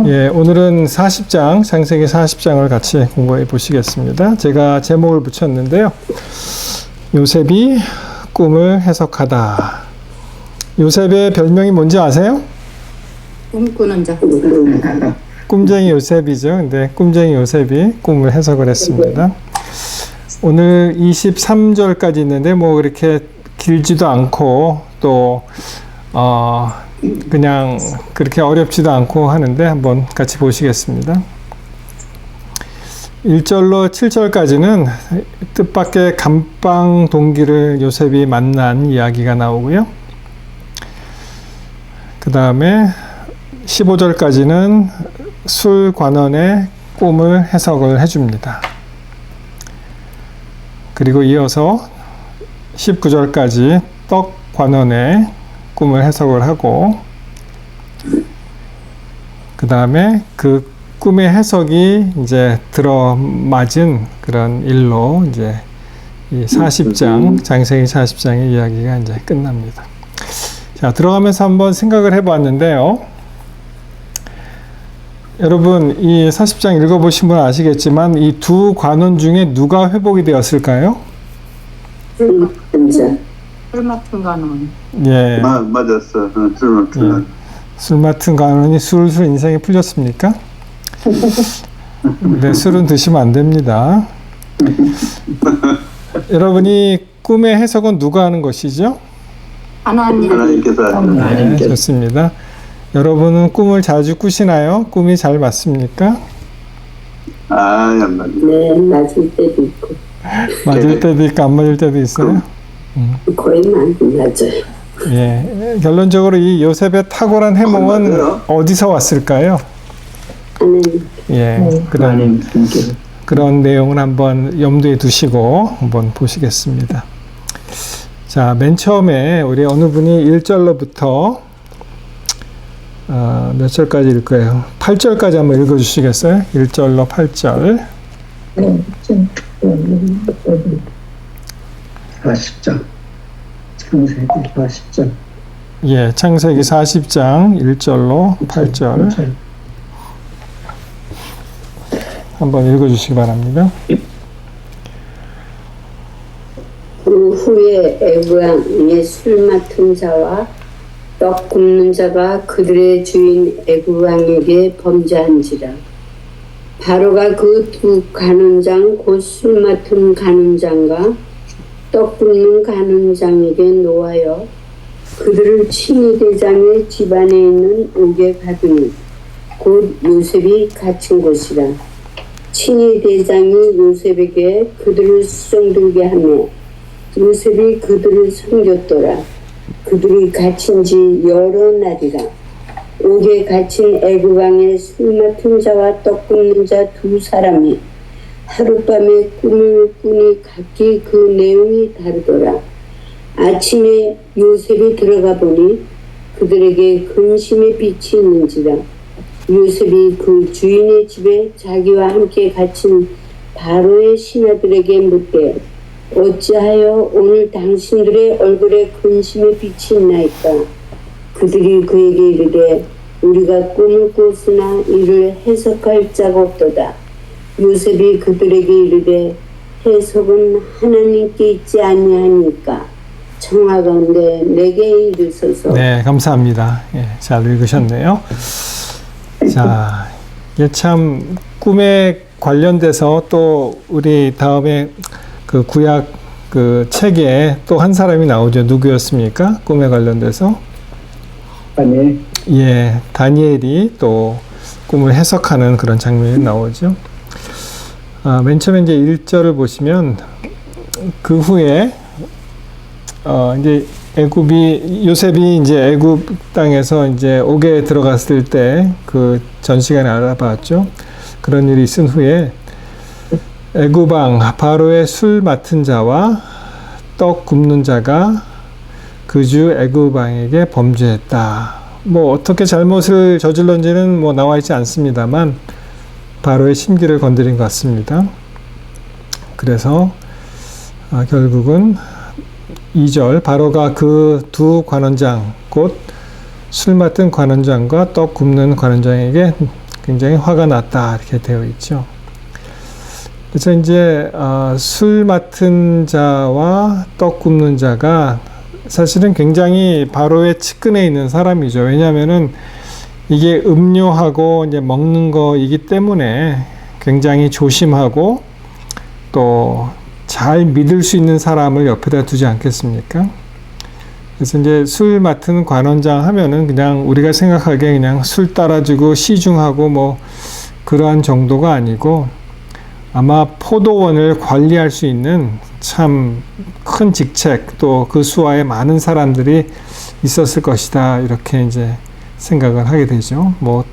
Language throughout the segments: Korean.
예, 오늘은 40장, 창세기 40장을 같이 공부해 보시겠습니다. 제가 제목을 붙였는데요. 요셉이 꿈을 해석하다. 요셉의 별명이 뭔지 아세요? 꿈꾸는 자. 꿈쟁이 요셉이죠. 근데 꿈쟁이 요셉이 꿈을 해석을 했습니다. 오늘 23절까지 있는데 뭐 그렇게 길지도 않고 또 그냥 그렇게 어렵지도 않고 하는데 한번 같이 보시겠습니다. 1절로 7절까지는 뜻밖의 감방 동기를 요셉이 만난 이야기가 나오고요. 그 다음에 15절까지는 술 관원의 꿈을 해석을 해줍니다. 그리고 이어서 19절까지 떡 관원의 꿈을 해석을 하고, 그 다음에 그 꿈의 해석이 이제 들어맞은 그런 일로 이제 이 40장, 창세기 40장의 이야기가 이제 끝납니다. 자, 들어가면서 한번 생각을 해보았는데요. 여러분, 이 40장 읽어보신 분은 아시겠지만 이 두 관원 중에 누가 회복이 되었을까요? 술 맡은 관원. 예. 맞았어. 술 맡은 관원. 술 맡은 관원이 술술 인생이 풀렸습니까? 네, 술은 드시면 안 됩니다. 여러분이 꿈의 해석은 누가 하는 것이죠? 하나님께서 하시는. 네, 좋습니다. 여러분은 꿈을 자주 꾸시나요? 꿈이 잘 맞습니까? 안 맞아. 네, 맞을 때도 있고 맞을 때도 있고 안 맞을 때도 있어요? 거의 맞아요. 예, 결론적으로 이 요셉의 탁월한 해몽은 맞아요. 어디서 왔을까요? 하나님 예, 그런 내용을 한번 염두에 두시고 한번 보시겠습니다. 자, 맨 처음에 우리 어느 분이 1절로부터 몇 절까지 읽을까요? 8절까지 한번 읽어주시겠어요? 1절로 8절. 40장 창세기 40장 예, 창세기 40장 1절로 8절 한번 읽어주시기 바랍니다. 그 후에 애굽왕의 술 맡은 자와 떡 굽는 자가 그들의 주인 애굽왕에게 범죄한지라. 바로가 그 두 간원장 곧 술 맡은 간원장과 떡 굽는 간원장에게 노하여 그들을 친위 대장의 집안에 있는 옥에 가두니 곧 요셉이 갇힌 곳이라. 친위 대장이 요셉에게 그들을 수종들게 하며 요셉이 그들을 섬겼더라. 그들이 갇힌 지 여러 날이라. 옥에 갇힌 애굽왕의 술 맡은 자와 떡 굽는 자 두 사람이 하룻밤에 꿈을 꾸니 각기 그 내용이 다르더라. 아침에 요셉이 들어가 보니 그들에게 근심의 빛이 있는지라. 요셉이 그 주인의 집에 자기와 함께 갇힌 바로의 신하들에게 묻되 어찌하여 오늘 당신들의 얼굴에 근심의 빛이 있나이까? 그들이 그에게 이르되 우리가 꿈을 꿨으나 이를 해석할 자가 없도다. 요셉이 그들에게 이르되 해석은 하나님께 있지 아니하니까 청하건대 내게 이르소서. 네, 감사합니다. 예, 잘 읽으셨네요. 자, 이게 참 꿈에 관련돼서 또 우리 다음에 그 구약 그 책에 또 한 사람이 나오죠. 누구였습니까? 꿈에 관련돼서? 아니 예, 다니엘이 또 꿈을 해석하는 그런 장면이 나오죠. 맨 처음에 이제 1절을 보시면 그 후에 이제 요셉이 이제 애굽 땅에서 이제 옥에 들어갔을 때 그 전 시간에 알아봤죠. 그런 일이 있은 후에 애굽왕 바로의 술 맡은 자와 떡 굽는 자가 그 주 애굽왕에게 범죄했다. 뭐 어떻게 잘못을 저질렀는지는 뭐 나와 있지 않습니다만 바로의 심기를 건드린 것 같습니다. 그래서 결국은 2절 바로가 그 두 관원장 곧 술 맡은 관원장과 떡 굽는 관원장에게 굉장히 화가 났다 이렇게 되어 있죠. 그래서 이제 술 맡은 자와 떡 굽는 자가 사실은 굉장히 바로의 측근에 있는 사람이죠. 왜냐하면은 이게 음료하고 이제 먹는 거이기 때문에 굉장히 조심하고 또 잘 믿을 수 있는 사람을 옆에다 두지 않겠습니까? 그래서 이제 술 맡은 관원장 하면은 그냥 우리가 생각하기에 그냥 술 따라주고 시중하고 뭐 그러한 정도가 아니고 아마 포도원을 관리할 수 있는 참 큰 직책 또 그 수하에 많은 사람들이 있었을 것이다 이렇게 이제 생각을 하게 되죠. 뭐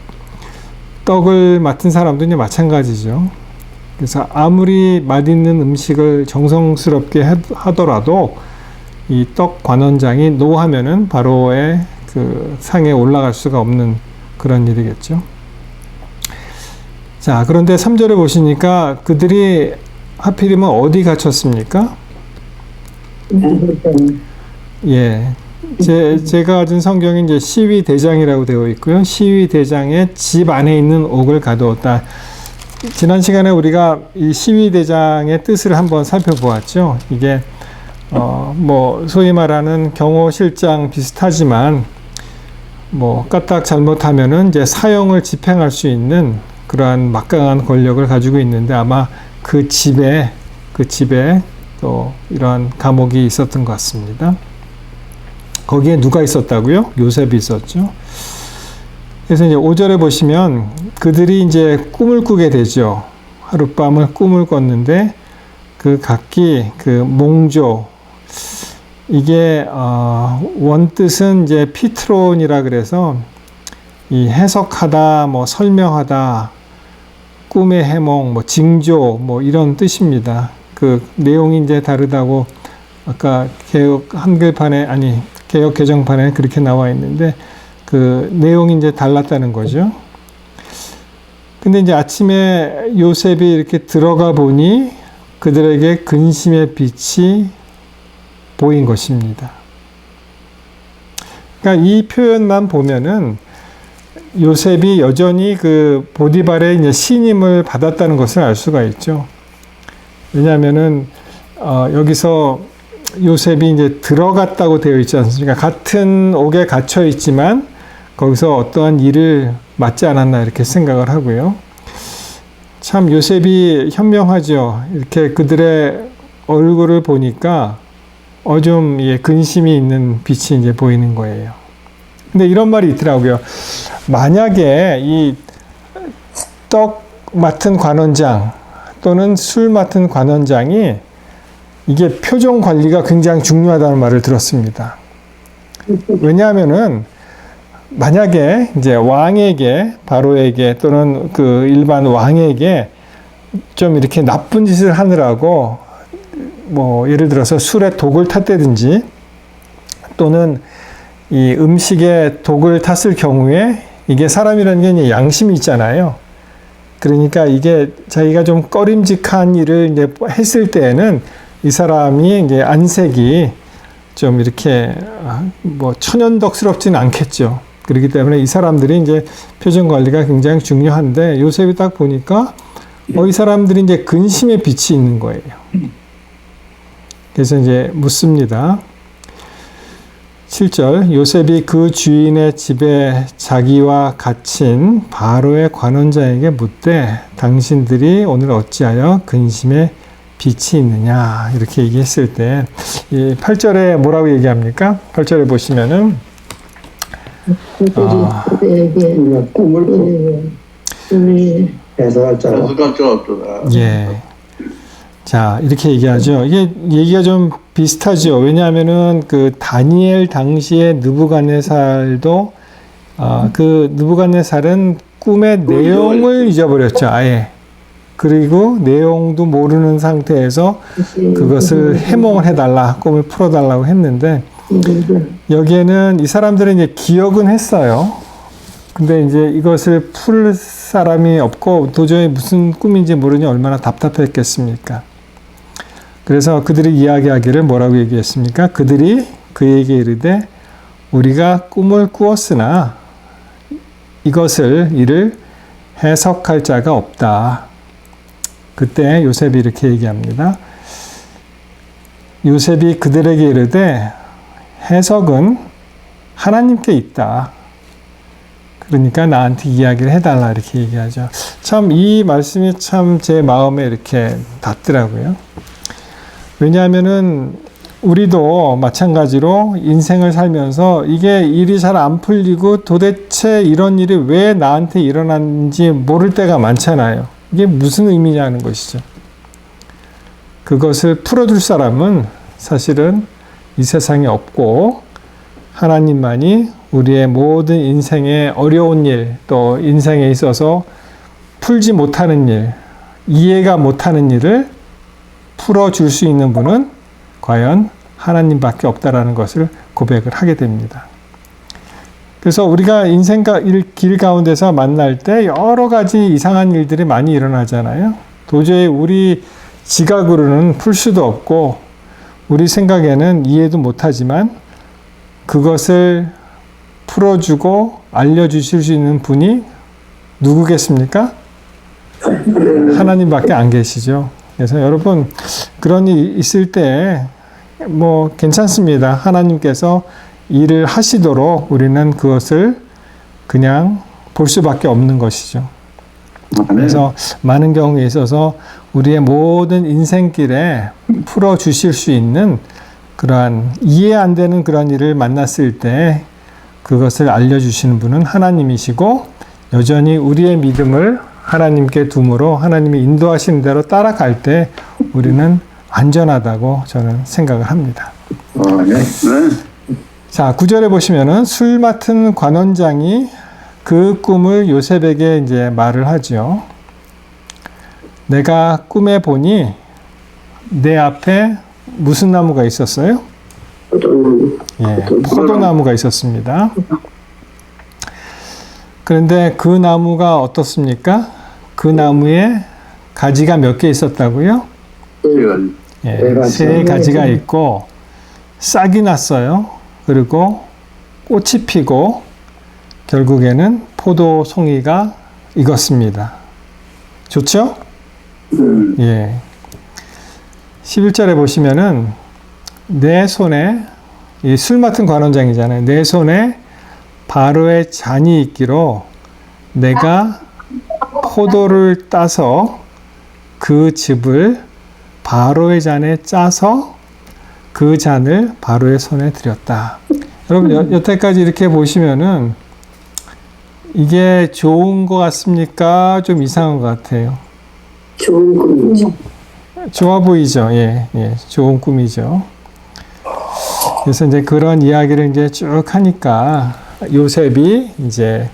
떡을 맡은 사람도 이제 마찬가지죠. 그래서 아무리 맛있는 음식을 정성스럽게 하더라도 이 떡 관원장이 노하면은 바로의 그 상에 올라갈 수가 없는 그런 일이겠죠. 자, 그런데 3절에 보시니까 그들이 하필이면 어디 갇혔습니까? 예. 제가 가진 성경에 이제 시위대장이라고 되어 있고요. 시위대장의 집 안에 있는 옥을 가두었다. 지난 시간에 우리가 이 시위대장의 뜻을 한번 살펴보았죠. 이게, 뭐, 소위 말하는 경호실장 비슷하지만, 뭐, 까딱 잘못하면은 이제 사형을 집행할 수 있는 그러한 막강한 권력을 가지고 있는데 아마 그 집에 또 이러한 감옥이 있었던 것 같습니다. 거기에 누가 있었다고요? 요셉이 있었죠. 그래서 이제 5절에 보시면 그들이 이제 꿈을 꾸게 되죠. 하룻밤을 꿈을 꿨는데 그 각기 그 몽조 이게 원뜻은 이제 피트론이라 그래서 이 해석하다 뭐 설명하다 꿈의 해몽 뭐 징조 뭐 이런 뜻입니다. 그 내용이 이제 다르다고 아까 개혁 한글판에 개혁 개정판에 그렇게 나와 있는데 그 내용이 이제 달랐다는 거죠. 근데 이제 아침에 요셉이 이렇게 들어가 보니 그들에게 근심의 빛이 보인 것입니다. 그러니까 이 표현만 보면은 요셉이 여전히 그 보디발의 이제 신임을 받았다는 것을 알 수가 있죠. 왜냐하면은 여기서 요셉이 이제 들어갔다고 되어 있지 않습니까? 같은 옥에 갇혀 있지만 거기서 어떠한 일을 맡지 않았나 이렇게 생각을 하고요. 참 요셉이 현명하죠. 이렇게 그들의 얼굴을 보니까 좀 근심이 있는 빛이 이제 보이는 거예요. 근데 이런 말이 있더라고요. 만약에 이 떡 맡은 관원장 또는 술 맡은 관원장이 이게 표정 관리가 굉장히 중요하다는 말을 들었습니다. 왜냐하면은 만약에 이제 왕에게 바로에게 또는 그 일반 왕에게 좀 이렇게 나쁜 짓을 하느라고 뭐 예를 들어서 술에 독을 탔다든지 또는 이 음식에 독을 탔을 경우에 이게 사람이라는 게 이제 양심이 있잖아요. 그러니까 이게 자기가 좀 꺼림직한 일을 이제 했을 때에는 이 사람이 이제 안색이 좀 이렇게 뭐 천연덕스럽지는 않겠죠. 그렇기 때문에 이 사람들이 이제 표정 관리가 굉장히 중요한데 요셉이 딱 보니까 이 사람들이 이제 근심의 빛이 있는 거예요. 그래서 이제 묻습니다. 7절 요셉이 그 주인의 집에 자기와 갇힌 바로의 관원자에게 묻되 당신들이 오늘 어찌하여 근심의 빛이 있느냐 이렇게 얘기했을 때 이 8절에 뭐라고 얘기합니까? 8절에 보시면은 우리가 꿈을 해석할 자가 예. 자, 이렇게 얘기하죠. 이게 얘기가 좀 비슷하죠. 왜냐하면은 그 다니엘 당시에 느부갓네살도 그 느부갓네살은 꿈의 내용을 잊어버렸죠. 아예. 그리고 내용도 모르는 상태에서 그것을 해몽을 해달라, 꿈을 풀어달라고 했는데 여기에는 이 사람들은 이제 기억은 했어요. 근데 이제 이것을 풀 사람이 없고 도저히 무슨 꿈인지 모르니 얼마나 답답했겠습니까? 그래서 그들이 이야기하기를 뭐라고 얘기했습니까? 그들이 그에게 이르되 우리가 꿈을 꾸었으나 이를 해석할 자가 없다. 그때 요셉이 이렇게 얘기합니다. 요셉이 그들에게 이르되 해석은 하나님께 있다. 그러니까 나한테 이야기를 해달라 이렇게 얘기하죠. 참 이 말씀이 참 제 마음에 이렇게 닿더라고요. 왜냐하면은 우리도 마찬가지로 인생을 살면서 이게 일이 잘 안 풀리고 도대체 이런 일이 왜 나한테 일어났는지 모를 때가 많잖아요. 이게 무슨 의미냐는 것이죠. 그것을 풀어줄 사람은 사실은 이 세상에 없고 하나님만이 우리의 모든 인생의 어려운 일, 또 인생에 있어서 풀지 못하는 일, 이해가 못하는 일을 풀어줄 수 있는 분은 과연 하나님밖에 없다라는 것을 고백을 하게 됩니다. 그래서 우리가 인생 길 가운데서 만날 때 여러 가지 이상한 일들이 많이 일어나잖아요. 도저히 우리 지각으로는 풀 수도 없고 우리 생각에는 이해도 못하지만 그것을 풀어주고 알려주실 수 있는 분이 누구겠습니까? 하나님밖에 안 계시죠. 그래서 여러분 그런 일이 있을 때 뭐 괜찮습니다. 하나님께서 일을 하시도록 우리는 그것을 그냥 볼 수밖에 없는 것이죠. 그래서 많은 경우에 있어서 우리의 모든 인생길에 풀어주실 수 있는 그러한 이해 안 되는 그런 일을 만났을 때 그것을 알려주시는 분은 하나님이시고 여전히 우리의 믿음을 하나님께 둠으로 하나님이 인도하시는 대로 따라갈 때 우리는 안전하다고 저는 생각을 합니다. 자, 9절에 보시면은 술 맡은 관원장이 그 꿈을 요셉에게 이제 말을 하죠. 내가 꿈에 보니 내 앞에 무슨 나무가 있었어요? 예, 포도나무가 있었습니다. 그런데 그 나무가 어떻습니까? 그 나무에 가지가 몇 개 있었다고요? 예, 3가지가 있고 싹이 났어요. 그리고 꽃이 피고 결국에는 포도송이가 익었습니다. 좋죠? 예. 11절에 보시면은 내 손에 이 술 맡은 관원장이잖아요. 내 손에 바로의 잔이 있기로 내가 포도를 따서 그 즙을 바로의 잔에 짜서 그 잔을 바로의 손에 드렸다. 여러분 여태까지 이렇게 보시면은 이게 좋은 것 같습니까? 좀 이상한 것 같아요. 좋은 꿈이죠. 좋아 보이죠? 예, 예, 좋은 꿈이죠. 그래서 이제 그런 이야기를 이제 쭉 하니까 요셉이 이제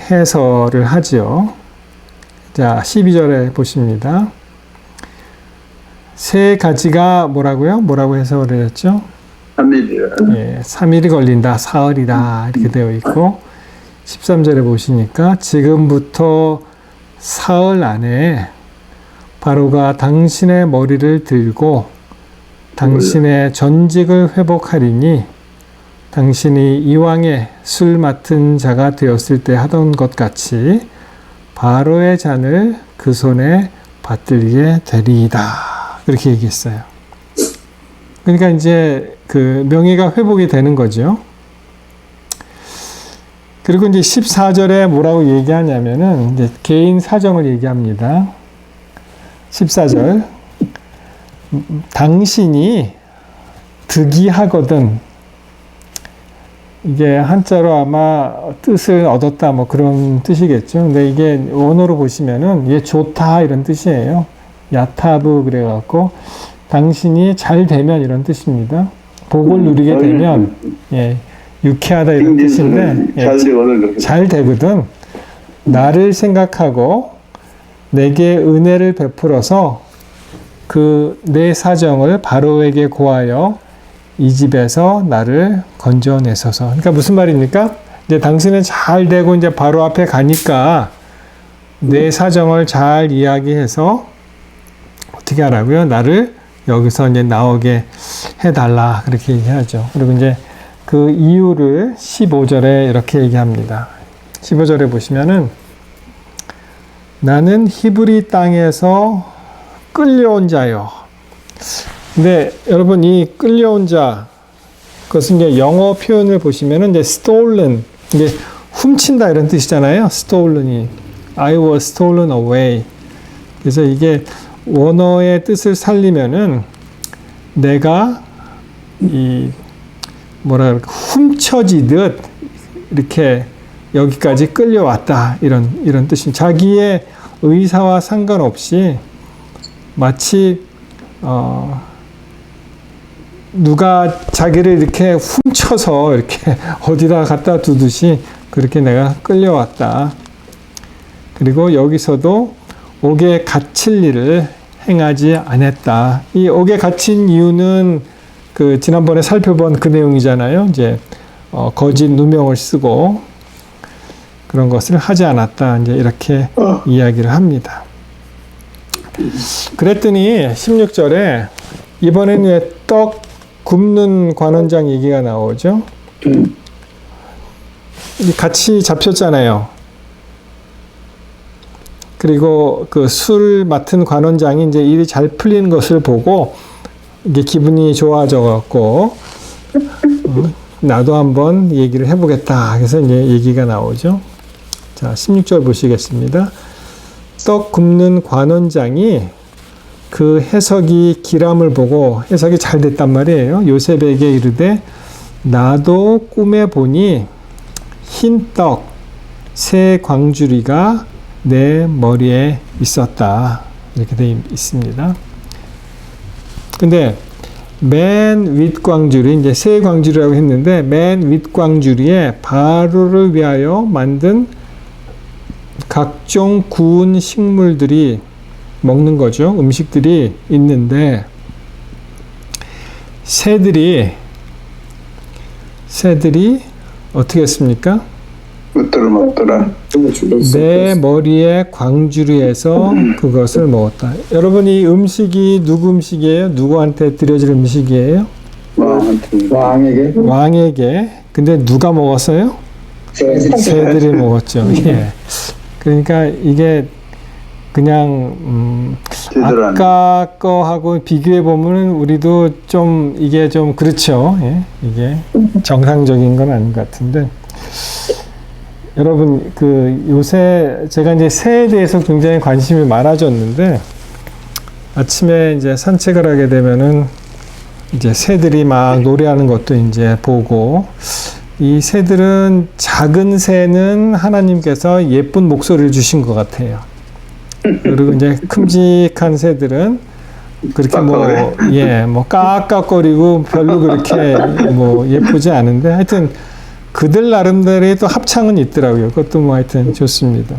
해설을 하죠. 자, 12절에 보십니다. 3가지가 뭐라고요? 뭐라고 해석을 했죠? 3일이라. 예, 3일이 걸린다, 사흘이다 이렇게 되어 있고 13절에 보시니까 지금부터 사흘 안에 바로가 당신의 머리를 들고 당신의 전직을 회복하리니 당신이 이왕에 술 맡은 자가 되었을 때 하던 것 같이 바로의 잔을 그 손에 받들게 되리이다. 그렇게 얘기했어요. 그러니까 이제 그 명예가 회복이 되는 거죠. 그리고 이제 14절에 뭐라고 얘기하냐면은 이제 개인 사정을 얘기합니다. 14절. 당신이 득이하거든. 이게 한자로 아마 뜻을 얻었다 뭐 그런 뜻이겠죠. 근데 이게 원어로 보시면은 이게 좋다 이런 뜻이에요. 야타브 그래갖고 당신이 잘 되면 이런 뜻입니다. 복을 누리게 되면 예, 유쾌하다 이런 뜻인데 예, 잘 되거든. 나를 생각하고 내게 은혜를 베풀어서 그 내 사정을 바로에게 고하여 이 집에서 나를 건져내소서. 그러니까 무슨 말입니까? 이제 당신은 잘 되고 이제 바로 앞에 가니까 내 사정을 잘 이야기해서 어떻게 하라고요? 나를 여기서 이제 나오게 해달라. 그렇게 얘기하죠. 그리고 이제 그 이유를 15절에 이렇게 얘기합니다. 15절에 보시면은 나는 히브리 땅에서 끌려온 자요. 근데 여러분 이 끌려온 자 그것은 이제 영어 표현을 보시면은 이제 stolen 이게 훔친다 이런 뜻이잖아요. stolen이 I was stolen away. 그래서 이게 원어의 뜻을 살리면은 내가 이 뭐라 그럴까 훔쳐지듯 이렇게 여기까지 끌려왔다 이런 뜻이 자기의 의사와 상관없이 마치 누가 자기를 이렇게 훔쳐서 이렇게 어디다 갖다 두듯이 그렇게 내가 끌려왔다. 그리고 여기서도 옥에 갇힐 일을 행하지 않았다. 이 옥에 갇힌 이유는 그 지난번에 살펴본 그 내용이잖아요. 이제 거짓 누명을 쓰고 그런 것을 하지 않았다. 이제 이렇게 이야기를 합니다. 그랬더니 16절에 이번에는 왜 떡 굽는 관원장 얘기가 나오죠? 같이 잡혔잖아요. 그리고 그 술 맡은 관원장이 이제 일이 잘 풀리는 것을 보고 이게 기분이 좋아져 갖고 나도 한번 얘기를 해보겠다. 그래서 이제 얘기가 나오죠. 자, 16절 보시겠습니다. 떡 굽는 관원장이 그 해석이 기람을 보고 해석이 잘 됐단 말이에요. 요셉에게 이르되 나도 꿈에 보니 흰 떡 세 광주리가 내 머리에 있었다. 이렇게 되어 있습니다. 근데 맨 윗광주리, 이제 세 광주리라고 했는데 맨 윗광주리에 바로를 위하여 만든 각종 구운 식물들이 먹는 거죠. 음식들이 있는데 새들이 어떻게 했습니까? 먹더라. 내 머리에 광주리에서 그것을 먹었다. 여러분 이 음식이 누구 음식이에요? 누구한테 드려질 음식이에요? 왕에게. 근데 누가 먹었어요? 새들이 먹었죠. 예. 그러니까 이게 그냥 아까 거하고 비교해 보면은 우리도 좀 이게 좀 그렇죠. 예? 이게 정상적인 건 아닌 것 같은데 여러분 그 요새 제가 이제 새에 대해서 굉장히 관심이 많아졌는데 아침에 이제 산책을 하게 되면은 이제 새들이 막 노래하는 것도 이제 보고 이 새들은 작은 새는 하나님께서 예쁜 목소리를 주신 것 같아요. 그리고 이제 큼직한 새들은 그렇게 뭐 깍깍거리고 별로 그렇게 뭐 예쁘지 않은데 하여튼 그들 나름대로의 또 합창은 있더라고요. 그것도 뭐 하여튼 좋습니다.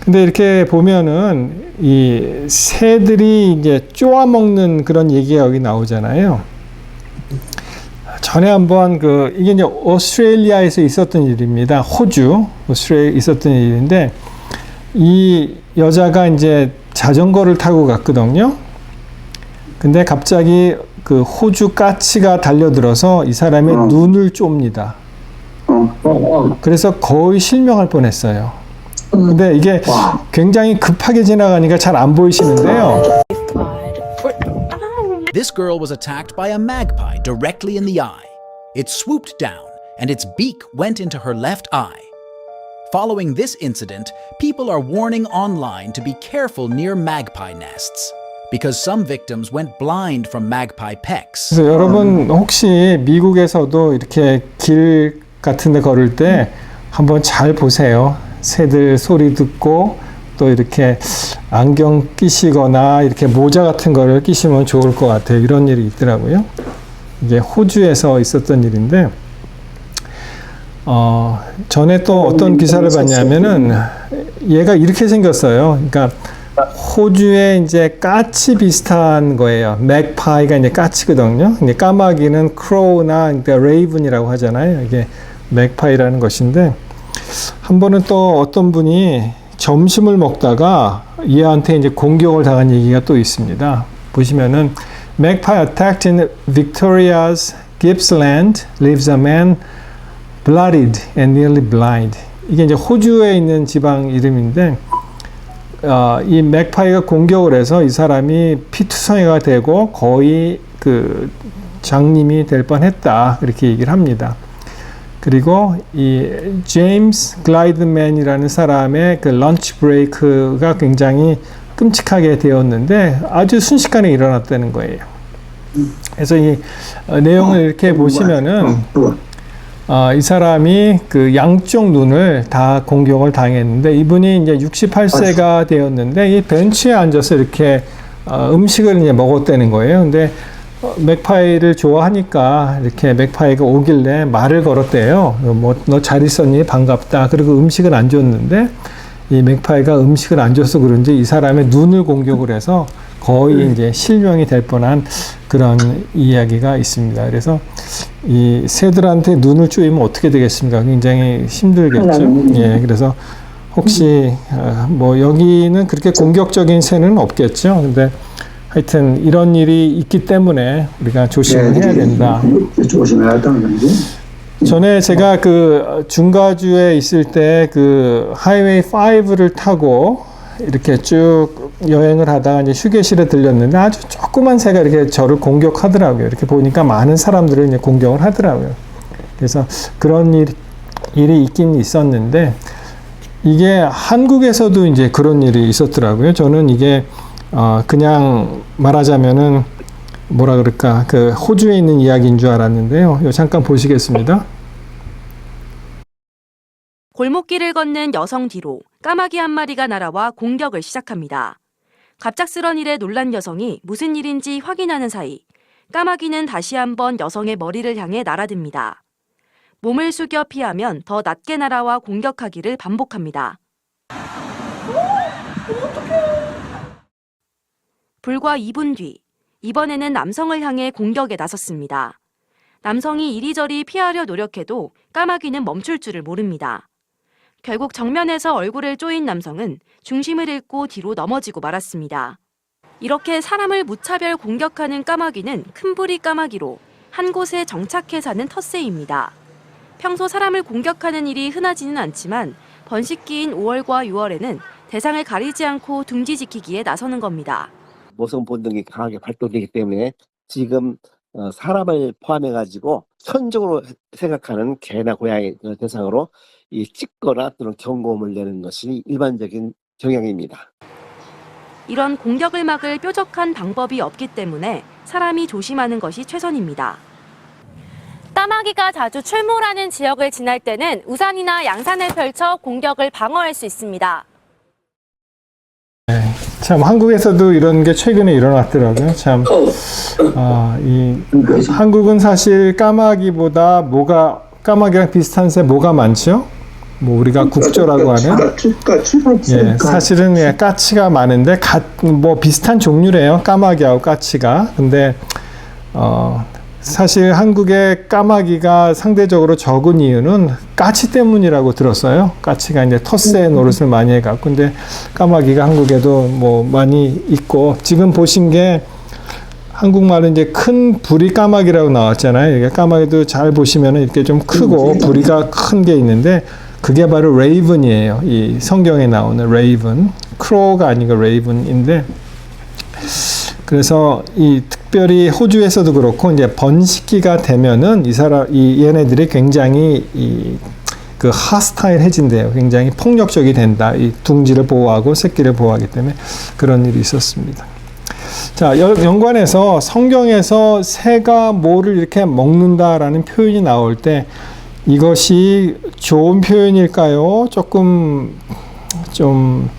근데 이렇게 보면은 이 새들이 이제 쪼아먹는 그런 얘기가 여기 나오잖아요. 전에 한번 이게 이제 오스트레일리아에서 있었던 일입니다. 오스트레일리아에 있었던 일인데 이 여자가 이제 자전거를 타고 갔거든요. 근데 갑자기 그 호주 까치가 달려들어서 이 사람의 눈을 쫭니다. 그래서 거의 실명할 뻔했어요. 근데 이게 굉장히 급하게 지나가니까 잘 안 보이시는데요. This girl was attacked by a magpie directly in the eye. It swooped down, and its beak went into her left eye. Following this incident, people are warning online to be careful near magpie nests, because some victims went blind from magpie pecks. 그래서 여러분 혹시 미국에서도 이렇게 길 같은 데 걸을 때 한번 잘 보세요. 새들 소리 듣고 또 이렇게 안경 끼시거나 이렇게 모자 같은 거를 끼시면 좋을 것 같아요. 이런 일이 있더라고요. 이게 호주에서 있었던 일인데 전에 또 어떤 기사를 봤냐면은 얘가 이렇게 생겼어요. 그러니까 호주에 이제 까치 비슷한 거예요. 맥파이가 이제 까치거든요. 근데 까마귀는 크로우나 그러니까 레이븐이라고 하잖아요. 이게 맥파이라는 것인데 한 번은 또 어떤 분이 점심을 먹다가 얘한테 이제 공격을 당한 얘기가 또 있습니다. 보시면은 Magpie attacked in Victoria's Gippsland leaves a man bloodied and nearly blind. 이게 이제 호주에 있는 지방 이름인데 이 맥파이가 공격을 해서 이 사람이 피투성이가 되고 거의 그 장님이 될 뻔했다 이렇게 얘기를 합니다. 그리고 이 제임스 글라이드맨이라는 사람의 그 런치 브레이크가 굉장히 끔찍하게 되었는데 아주 순식간에 일어났다는 거예요. 그래서 이 내용을 이렇게 보시면은 이 사람이 그 양쪽 눈을 다 공격을 당했는데 이분이 이제 68세가 되었는데 이 벤치에 앉아서 이렇게 음식을 이제 먹었다는 거예요. 근데 맥파이를 좋아하니까 이렇게 맥파이가 오길래 말을 걸었대요. 뭐 너 잘 있었니? 반갑다. 그리고 음식을 안 줬는데 이 맥파이가 음식을 안 줘서 그런지 이 사람의 눈을 공격을 해서 거의 이제 실명이 될 뻔한 그런 이야기가 있습니다. 그래서 이 새들한테 눈을 쪼이면 어떻게 되겠습니까? 굉장히 힘들겠죠. 예, 그래서 혹시 뭐 여기는 그렇게 공격적인 새는 없겠죠. 근데 하여튼 이런 일이 있기 때문에 우리가 조심을 해야 된다. 조심해야 한다는 건지. 전에 제가 그 중가주에 있을 때 그 하이웨이 5를 타고 이렇게 쭉 여행을 하다가 이제 휴게실에 들렸는데 아주 조그만 새가 이렇게 저를 공격하더라고요. 이렇게 보니까 많은 사람들을 이제 공격을 하더라고요. 그래서 그런 일이 있긴 있었는데 이게 한국에서도 이제 그런 일이 있었더라고요. 저는 이게 그냥 말하자면은 뭐라 그럴까 그 호주에 있는 이야기인 줄 알았는데요. 이거 잠깐 보시겠습니다. 골목길을 걷는 여성 뒤로 까마귀 한 마리가 날아와 공격을 시작합니다. 갑작스런 일에 놀란 여성이 무슨 일인지 확인하는 사이 까마귀는 다시 한번 여성의 머리를 향해 날아듭니다. 몸을 숙여 피하면 더 낮게 날아와 공격하기를 반복합니다. 불과 2분 뒤 이번에는 남성을 향해 공격에 나섰습니다. 남성이 이리저리 피하려 노력해도 까마귀는 멈출 줄을 모릅니다. 결국 정면에서 얼굴을 쪼인 남성은 중심을 잃고 뒤로 넘어지고 말았습니다. 이렇게 사람을 무차별 공격하는 까마귀는 큰부리 까마귀로 한 곳에 정착해 사는 텃새입니다. 평소 사람을 공격하는 일이 흔하지는 않지만 번식기인 5월과 6월에는 대상을 가리지 않고 둥지 지키기에 나서는 겁니다. 모성 본능이 강하게 발동되기 때문에 지금 사람을 포함해가지고 천적으로 생각하는 개나 고양이 대상으로 이 찢거나 또는 경고음을 내는 것이 일반적인 경향입니다. 이런 공격을 막을 뾰족한 방법이 없기 때문에 사람이 조심하는 것이 최선입니다. 까마귀가 자주 출몰하는 지역을 지날 때는 우산이나 양산을 펼쳐 공격을 방어할 수 있습니다. 참 한국에서도 이런 게 최근에 일어났더라고요. 참 한국은 사실 까마귀랑 비슷한 새 뭐가 많죠? 뭐 우리가 국조라고 하는 예, 사실은 예, 까치가 많은데 뭐 비슷한 종류래요. 까마귀하고 까치가. 근데 사실 한국의 까마귀가 상대적으로 적은 이유는 까치 때문이라고 들었어요. 까치가 이제 텃새 노릇을 많이 해갖고. 근데 까마귀가 한국에도 뭐 많이 있고, 지금 보신 게 한국말은 이제 큰 부리 까마귀라고 나왔잖아요. 이게 까마귀도 잘 보시면은 이렇게 좀 크고 부리가 큰 게 있는데 그게 바로 레이븐이에요. 이 성경에 나오는 레이븐. 크로우가 아니고 레이븐인데, 그래서 이 특별히 호주에서도 그렇고 이제 번식기가 되면은 얘네들이 굉장히 그 하스타일해진대요. 굉장히 폭력적이 된다. 이 둥지를 보호하고 새끼를 보호하기 때문에 그런 일이 있었습니다. 자, 연관해서 성경에서 새가 뭐를 이렇게 먹는다라는 표현이 나올 때 이것이 좋은 표현일까요? 조금 좀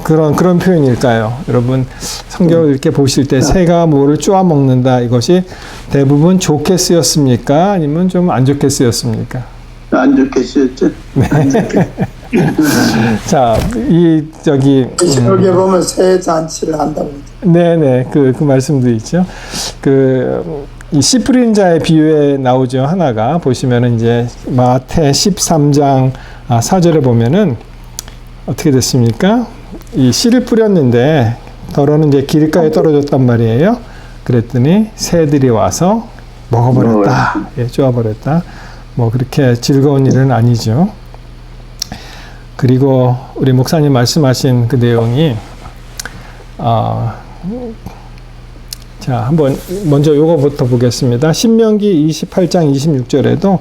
그런 표현일까요? 여러분 성경을 이렇게 보실 때 새가 뭐를 쪼아 먹는다, 이것이 대부분 좋게 쓰였습니까? 아니면 좀 안 좋게 쓰였습니까? 안 좋게 쓰였죠. 네. 자, 여기 보면 새 잔치를 한다고. 네네, 그 말씀도 있죠. 이 씨 뿌리는 자의 비유에 나오죠. 하나가 보시면은 이제 마태 13장 4절에 보면은 어떻게 됐습니까? 이 씨를 뿌렸는데 덜어는 이제 길가에 떨어졌단 말이에요. 그랬더니 새들이 와서 먹어버렸다. 예, 쪼아버렸다. 뭐 그렇게 즐거운 일은 아니죠. 그리고 우리 목사님 말씀하신 그 내용이 자, 한번 먼저 요거부터 보겠습니다. 신명기 28장 26절에도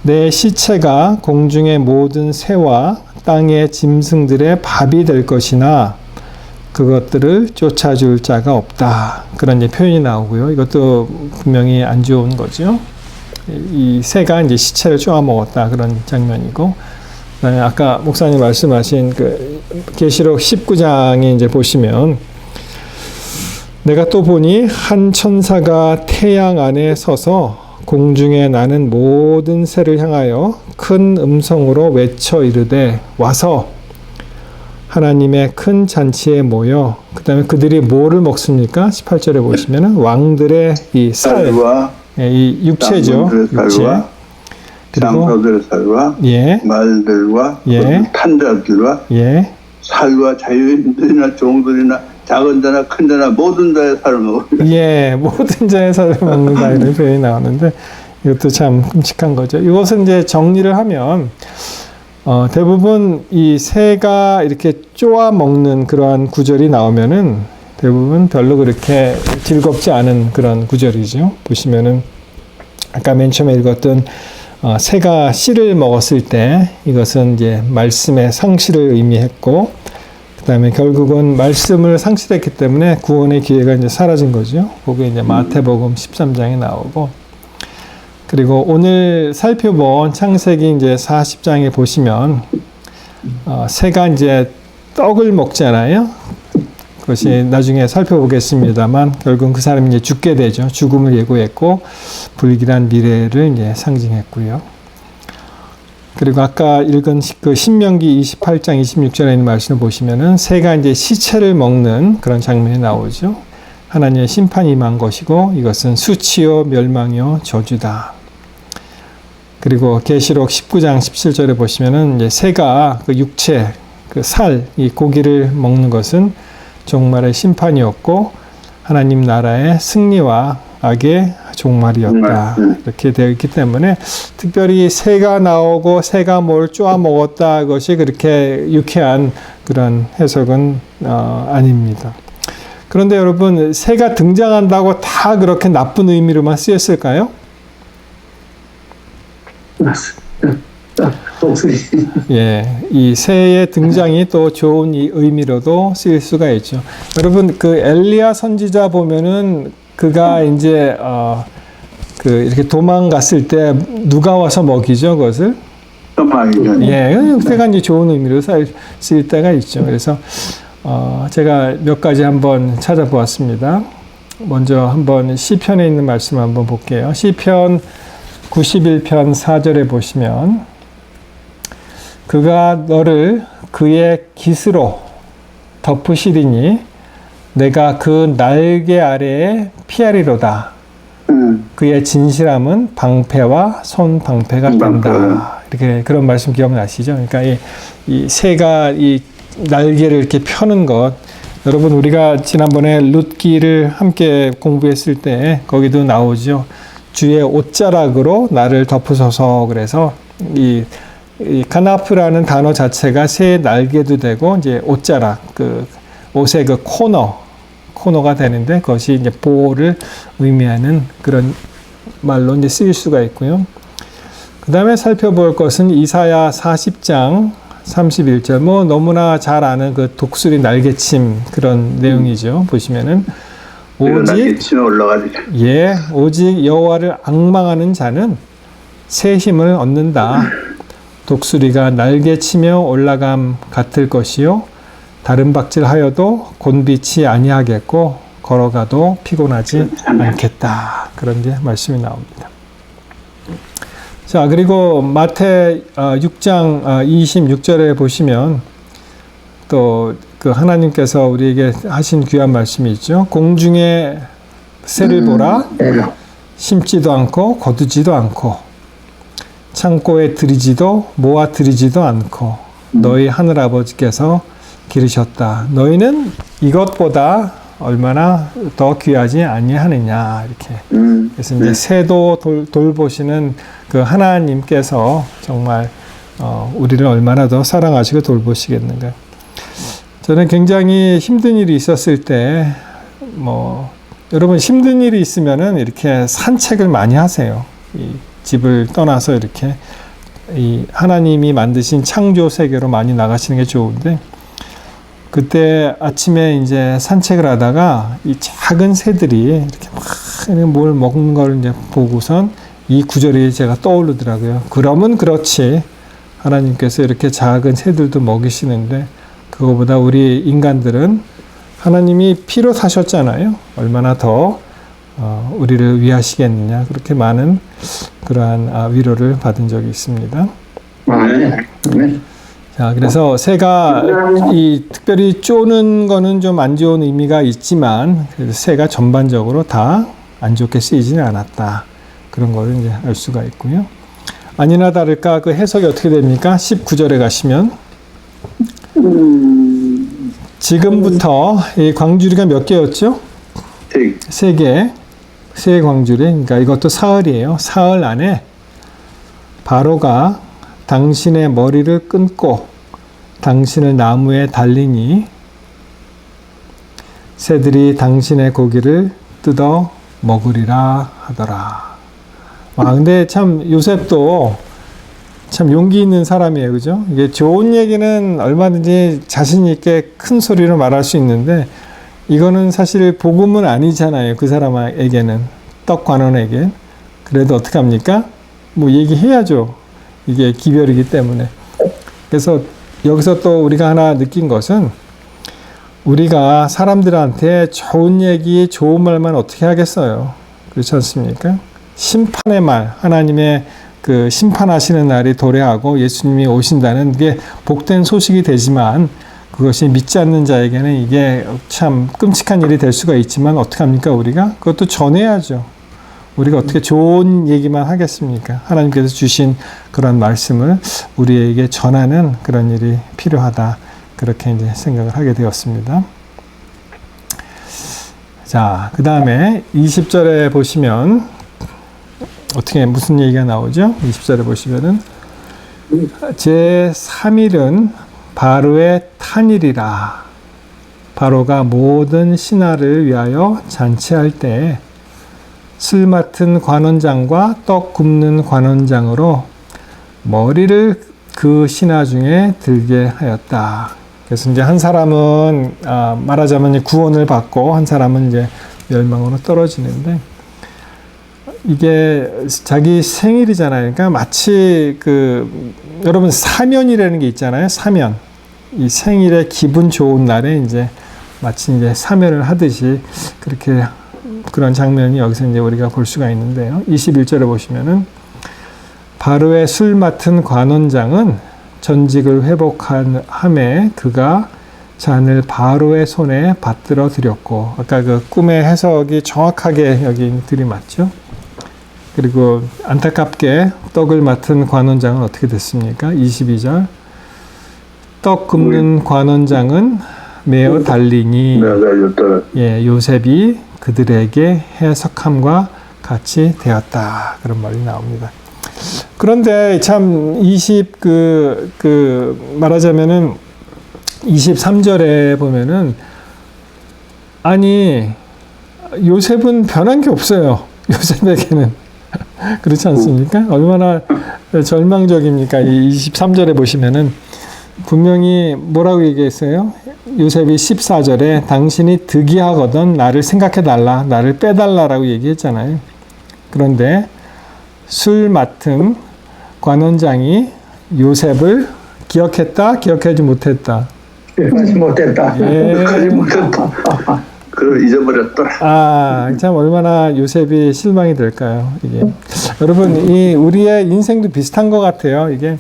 내 시체가 공중의 모든 새와 땅의 짐승들의 밥이 될 것이나 그것들을 쫓아줄 자가 없다. 그런 이제 표현이 나오고요. 이것도 분명히 안 좋은 거죠. 이 새가 이제 시체를 쪼아먹었다. 그런 장면이고. 그다음에 아까 목사님 말씀하신 그 계시록 19장에 이제 보시면 내가 또 보니 한 천사가 태양 안에 서서 공중에 나는 모든 새를 향하여 큰 음성으로 외쳐 이르되 와서 하나님의 큰 잔치에 모여 그 다음에 그들이 뭐를 먹습니까? 18절에 보시면은 왕들의 이 살, 이 육체죠. 육체. 그리고 장소들의 살과 예, 말들과 예, 탄자들과 예, 살과 자유인들이나 종들이나 작은 자나 큰 자나 모든 자의 살을 먹으리라. 예, 모든 자의 살을 먹는다 이런 표현이 나오는데 이것도 참 끔찍한 거죠. 이것은 이제 정리를 하면 대부분 이 새가 이렇게 쪼아 먹는 그러한 구절이 나오면은 대부분 별로 그렇게 즐겁지 않은 그런 구절이죠. 보시면은 아까 맨 처음에 읽었던 새가 씨를 먹었을 때 이것은 이제 말씀의 상실을 의미했고 그 다음에 결국은 말씀을 상실했기 때문에 구원의 기회가 이제 사라진 거죠. 그게 이제 마태복음 13장에 나오고 그리고 오늘 살펴본 창세기 이제 40장에 보시면 새가 이제 떡을 먹잖아요. 그것이 나중에 살펴보겠습니다만 결국은 그 사람이 이제 죽게 되죠. 죽음을 예고했고 불길한 미래를 이제 상징했고요. 그리고 아까 읽은 그 신명기 28장 26절에 있는 말씀을 보시면은 새가 이제 시체를 먹는 그런 장면이 나오죠. 하나님의 심판이 임한 것이고 이것은 수치요 멸망이요 저주다. 그리고 계시록 19장 17절에 보시면은 이제 새가 그 육체, 그 살, 이 고기를 먹는 것은 종말의 심판이었고 하나님 나라의 승리와 악의 종말이었다. 이렇게 되어 있기 때문에 특별히 새가 나오고 새가 뭘 쪼아 먹었다 것이 그렇게 유쾌한 그런 해석은 아닙니다. 그런데 여러분 새가 등장한다고 다 그렇게 나쁜 의미로만 쓰였을까요? 예, 이 새의 등장이 또 좋은 이 의미로도 쓰일 수가 있죠. 여러분 그 엘리야 선지자 보면은 그가 이제 그 이렇게 도망갔을 때 누가 와서 먹이죠 그것을? 예, 새가 이제 좋은 의미로 쓰일 때가 있죠. 그래서 제가 몇 가지 한번 찾아보았습니다. 먼저 한번 시편에 있는 말씀 한번 볼게요. 시편 91편 4절에 보시면 그가 너를 그의 깃으로 덮으시리니 내가 그 날개 아래에 피하리로다. 그의 진실함은 방패와 손 방패가 된다. 이렇게 그런 말씀 기억나시죠? 그러니까 이 새가 이 날개를 이렇게 펴는 것, 여러분 우리가 지난번에 룻기를 함께 공부했을 때 거기도 나오죠. 주의 옷자락으로 나를 덮으소서. 그래서 이 카나프라는 단어 자체가 새의 날개도 되고 이제 옷자락, 그 옷의 그 코너가 되는데 그것이 이제 보호를 의미하는 그런 말로 이제 쓰일 수가 있고요. 그 다음에 살펴볼 것은 이사야 40장 31절, 뭐 너무나 잘 아는 그 독수리 날개침 그런 내용이죠. 보시면은 오직 여호와를 앙망하는 자는 새 힘을 얻는다. 독수리가 날개치며 올라감 같을 것이요 다른 박질하여도 곤비치 아니하겠고 걸어가도 피곤하지 않겠다. 그런 게 말씀이 나옵니다. 자, 그리고 마태 6장 26절에 보시면 또 그 하나님께서 우리에게 하신 귀한 말씀이 있죠. 공중에 새를 보라. 심지도 않고 거두지도 않고 창고에 들이지도 모아 들이지도 않고 너희 하늘아버지께서 기르셨다. 너희는 이것보다 얼마나 더 귀하지 아니하느냐 이렇게. 그래서 이제 새도 돌보시는 그 하나님께서 정말 우리를 얼마나 더 사랑하시고 돌보시겠는가. 저는 굉장히 힘든 일이 있었을 때, 여러분 힘든 일이 있으면은 이렇게 산책을 많이 하세요. 이 집을 떠나서 이렇게 이 하나님이 만드신 창조 세계로 많이 나가시는 게 좋은데, 그때 아침에 이제 산책을 하다가 이 작은 새들이 이렇게 막 뭘 먹는 걸 이제 보고선 이 구절이 제가 떠오르더라고요. 그러면 그렇지. 하나님께서 이렇게 작은 새들도 먹이시는데, 그거보다 우리 인간들은 하나님이 피로 사셨잖아요. 얼마나 더 우리를 위하시겠느냐. 그렇게 많은 그러한 위로를 받은 적이 있습니다. 네. 자, 그래서 새가 이 특별히 쪼는 거는 좀 안 좋은 의미가 있지만, 그래서 새가 전반적으로 다 안 좋게 쓰이지는 않았다. 그런 거를 이제 알 수가 있고요. 아니나 다를까 그 해석이 어떻게 됩니까? 19절에 가시면 지금부터 이 광주리가 몇 개였죠? 세 개. 세 광주리. 그러니까 이것도 사흘이에요. 사흘 안에 바로가 당신의 머리를 끊고 당신을 나무에 달리니 새들이 당신의 고기를 뜯어 먹으리라 하더라. 근데 참 요셉도 참 용기 있는 사람이에요. 그죠? 이게 좋은 얘기는 얼마든지 자신 있게 큰 소리로 말할 수 있는데, 이거는 사실 복음은 아니잖아요. 그 사람에게는, 떡관원에게. 그래도 어떡합니까? 얘기해야죠. 이게 기별이기 때문에. 그래서 여기서 또 우리가 하나 느낀 것은, 우리가 사람들한테 좋은 얘기, 좋은 말만 어떻게 하겠어요? 그렇지 않습니까? 심판의 말, 하나님의 그 심판하시는 날이 도래하고 예수님이 오신다는 게 복된 소식이 되지만, 그것이 믿지 않는 자에게는 이게 참 끔찍한 일이 될 수가 있지만, 어떻게 합니까, 우리가? 그것도 전해야죠. 우리가 어떻게 좋은 얘기만 하겠습니까? 하나님께서 주신 그런 말씀을 우리에게 전하는 그런 일이 필요하다. 그렇게 이제 생각을 하게 되었습니다. 자, 그 다음에 20절에 보시면 무슨 얘기가 나오죠? 20절에 보시면은 제 3일은 바로의 탄일이라. 바로가 모든 신하를 위하여 잔치할 때 술 맡은 관원장과 떡 굽는 관원장으로 머리를 그 신하 중에 들게 하였다. 그래서 이제 한 사람은 말하자면 구원을 받고 한 사람은 이제 멸망으로 떨어지는데, 이게 자기 생일이잖아요. 그러니까 마치 여러분 사면이라는 게 있잖아요. 사면. 이 생일에 기분 좋은 날에 이제 마치 이제 사면을 하듯이 그렇게 그런 장면이 여기서 이제 우리가 볼 수가 있는데요. 21절에 보시면은 바로의 술 맡은 관원장은 전직을 회복한 함에 그가 잔을 바로의 손에 받들어 드렸고, 아까 그 꿈의 해석이 정확하게 여기 들이맞죠. 그리고 안타깝게 떡을 맡은 관원장은 어떻게 됐습니까? 22절. 떡 굽는 관원장은 매어 달리니 요셉이 그들에게 해석함과 같이 되었다. 그런 말이 나옵니다. 그런데 참 말하자면은 23절에 보면은, 아니 요셉은 변한 게 없어요. 요셉에게는. 그렇지 않습니까? 얼마나 절망적입니까? 이 23절에 보시면은 분명히 뭐라고 얘기했어요? 요셉이 14절에 당신이 득이하거든 나를 생각해달라, 나를 빼달라라고 얘기했잖아요. 그런데 술 맡은 관원장이 요셉을 기억했다? 기억하지 못했다? 기억하지 못했다. 기억하지 못했다. 그걸 잊어버렸더라. 참 얼마나 요셉이 실망이 될까요? 이게 여러분, 우리의 인생도 비슷한 것 같아요. 이게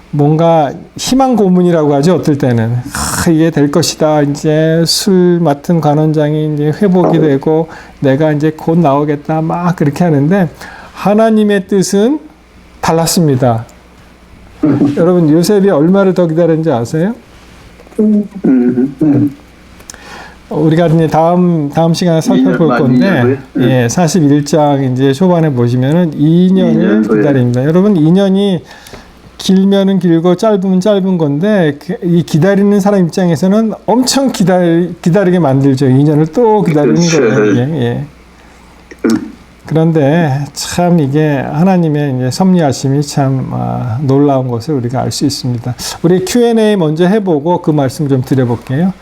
뭔가 희망 고문이라고 하죠. 어떨 때는 이게 될 것이다. 이제 술 맡은 관원장이 이제 회복이 되고 내가 이제 곧 나오겠다. 막 그렇게 하는데 하나님의 뜻은 달랐습니다. 여러분, 요셉이 얼마를 더 기다렸는지 아세요? 우리가 이제 다음 시간에 살펴볼 건데, 41장 이제 초반에 보시면은 2년을 기다립니다. 여러분, 2년이 길면은 길고 짧으면 짧은 건데 이 기다리는 사람 입장에서는 엄청 기다리게 만들죠. 2년을 또 기다리는 거예요. 이게. 예. 그런데 참 이게 하나님의 이제 섭리하심이 참 놀라운 것을 우리가 알 수 있습니다. 우리 Q&A 먼저 해보고 그 말씀 좀 드려볼게요.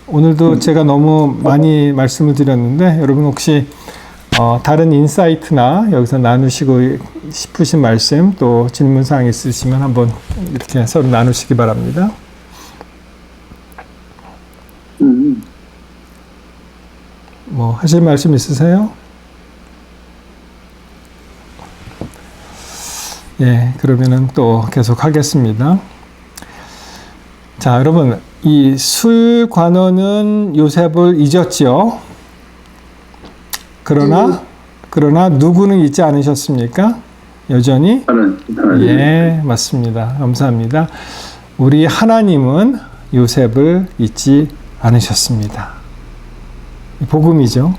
오늘도 제가 너무 많이 말씀을 드렸는데 여러분 혹시 다른 인사이트나 여기서 나누시고 싶으신 말씀 또 질문사항 있으시면 한번 이렇게 서로 나누시기 바랍니다. 뭐 하실 말씀 있으세요? 예, 그러면은 또 계속 하겠습니다. 자, 여러분, 이 술관원은 요셉을 잊었지요. 그러나 누구는 잊지 않으셨습니까? 여전히? 예, 맞습니다. 감사합니다. 우리 하나님은 요셉을 잊지 않으셨습니다. 복음이죠.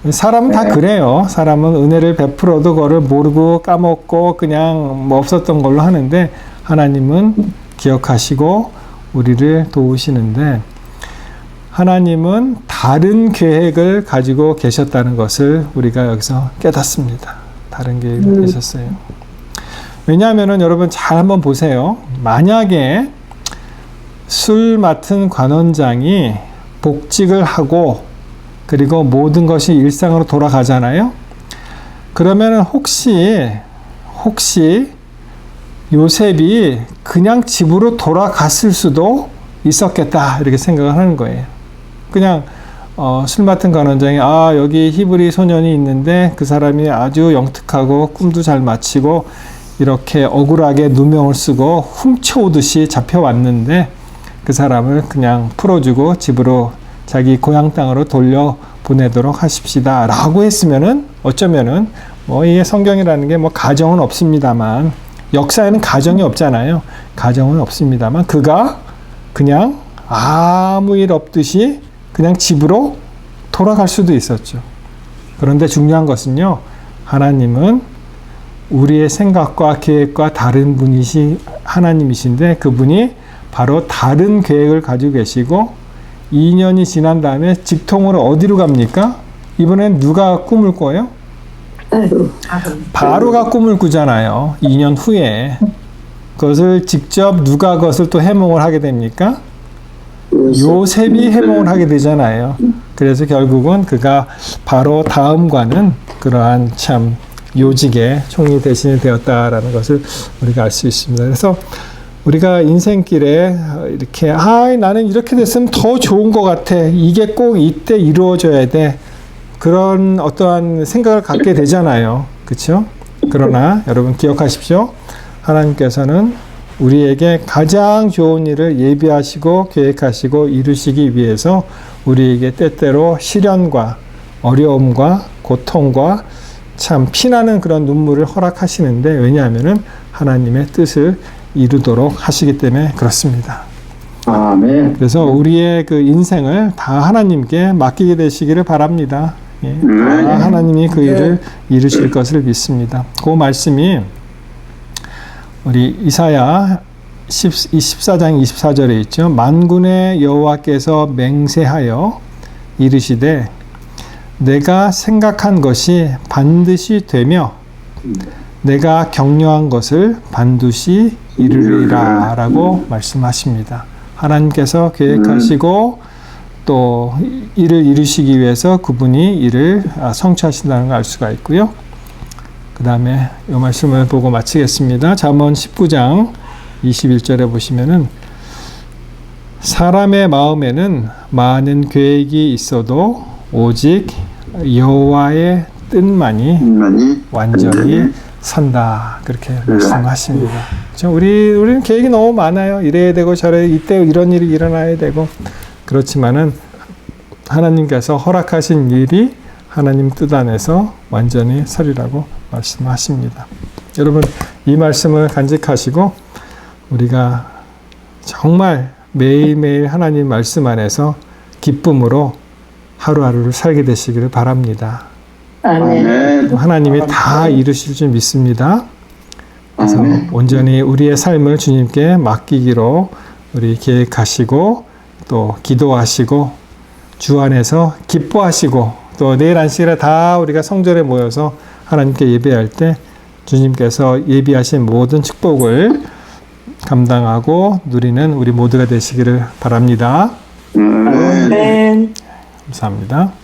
사람은 다 그래요. 사람은 은혜를 베풀어도 그거를 모르고 까먹고 그냥 뭐 없었던 걸로 하는데 하나님은 기억하시고 우리를 도우시는데 하나님은 다른 계획을 가지고 계셨다는 것을 우리가 여기서 깨닫습니다. 다른 계획을 계셨어요. 왜냐하면은 여러분 잘 한번 보세요. 만약에 술 맡은 관원장이 복직을 하고 그리고 모든 것이 일상으로 돌아가잖아요. 그러면 혹시 요셉이 그냥 집으로 돌아갔을 수도 있었겠다 이렇게 생각을 하는 거예요. 그냥 술 맡은 관원장이 여기 히브리 소년이 있는데 그 사람이 아주 영특하고 꿈도 잘 맞히고 이렇게 억울하게 누명을 쓰고 훔쳐오듯이 잡혀왔는데 그 사람을 그냥 풀어주고 집으로 자기 고향 땅으로 돌려보내도록 하십시다 라고 했으면은 어쩌면은 뭐 이게 성경이라는 게 뭐 가정은 없습니다만 역사에는 가정이 없잖아요. 가정은 없습니다만 그가 그냥 아무 일 없듯이 그냥 집으로 돌아갈 수도 있었죠. 그런데 중요한 것은요. 하나님은 우리의 생각과 계획과 다른 분이시 하나님이신데 그분이 바로 다른 계획을 가지고 계시고 2년이 지난 다음에 직통으로 어디로 갑니까? 이번엔 누가 꿈을 꿔요? 바로가 꿈을 꾸잖아요. 2년 후에. 그것을 직접 누가 그것을 또 해몽을 하게 됩니까? 요셉이 해몽을 하게 되잖아요. 그래서 결국은 그가 바로 다음과는 그러한 참 요직의 총리 대신이 되었다라는 것을 우리가 알 수 있습니다. 그래서 우리가 인생길에 이렇게 나는 이렇게 됐으면 더 좋은 것 같아. 이게 꼭 이때 이루어져야 돼. 그런 어떠한 생각을 갖게 되잖아요. 그렇죠? 그러나 여러분 기억하십시오. 하나님께서는 우리에게 가장 좋은 일을 예비하시고 계획하시고 이루시기 위해서 우리에게 때때로 시련과 어려움과 고통과 참 피나는 그런 눈물을 허락하시는데 왜냐하면은 하나님의 뜻을 이루도록 하시기 때문에 그렇습니다. 아멘. 그래서 우리의 그 인생을 다 하나님께 맡기게 되시기를 바랍니다. 예. 다 하나님이 그 일을 이루실 것을 믿습니다. 그 말씀이 우리 이사야 14장 24절에 있죠. 만군의 여호와께서 맹세하여 이르시되 내가 생각한 것이 반드시 되며 내가 격려한 것을 반드시 이루리라 라고 말씀하십니다. 하나님께서 계획하시고 또 일을 이루시기 위해서 그분이 일을 성취하신다는 걸 알 수가 있고요. 그 다음에 이 말씀을 보고 마치겠습니다. 잠언 19장 21절에 보시면은 사람의 마음에는 많은 계획이 있어도 오직 여호와의 뜻만이 완전히 선다. 그렇게 말씀하십니다. 우리는 계획이 너무 많아요. 이래야 되고 저래 이때 이런 일이 일어나야 되고 그렇지만은 하나님께서 허락하신 일이 하나님 뜻 안에서 완전히 서리라고 말씀하십니다. 여러분 이 말씀을 간직하시고 우리가 정말 매일매일 하나님 말씀 안에서 기쁨으로 하루하루를 살게 되시기를 바랍니다. 아멘. 하나님이 다 이루실 줄 믿습니다. 그래서 아멘. 온전히 우리의 삶을 주님께 맡기기로 우리 계획하시고 또 기도하시고 주 안에서 기뻐하시고 또 내일 안식일에 다 우리가 성전에 모여서 하나님께 예배할 때 주님께서 예비하신 모든 축복을 감당하고 누리는 우리 모두가 되시기를 바랍니다. 네. 감사합니다.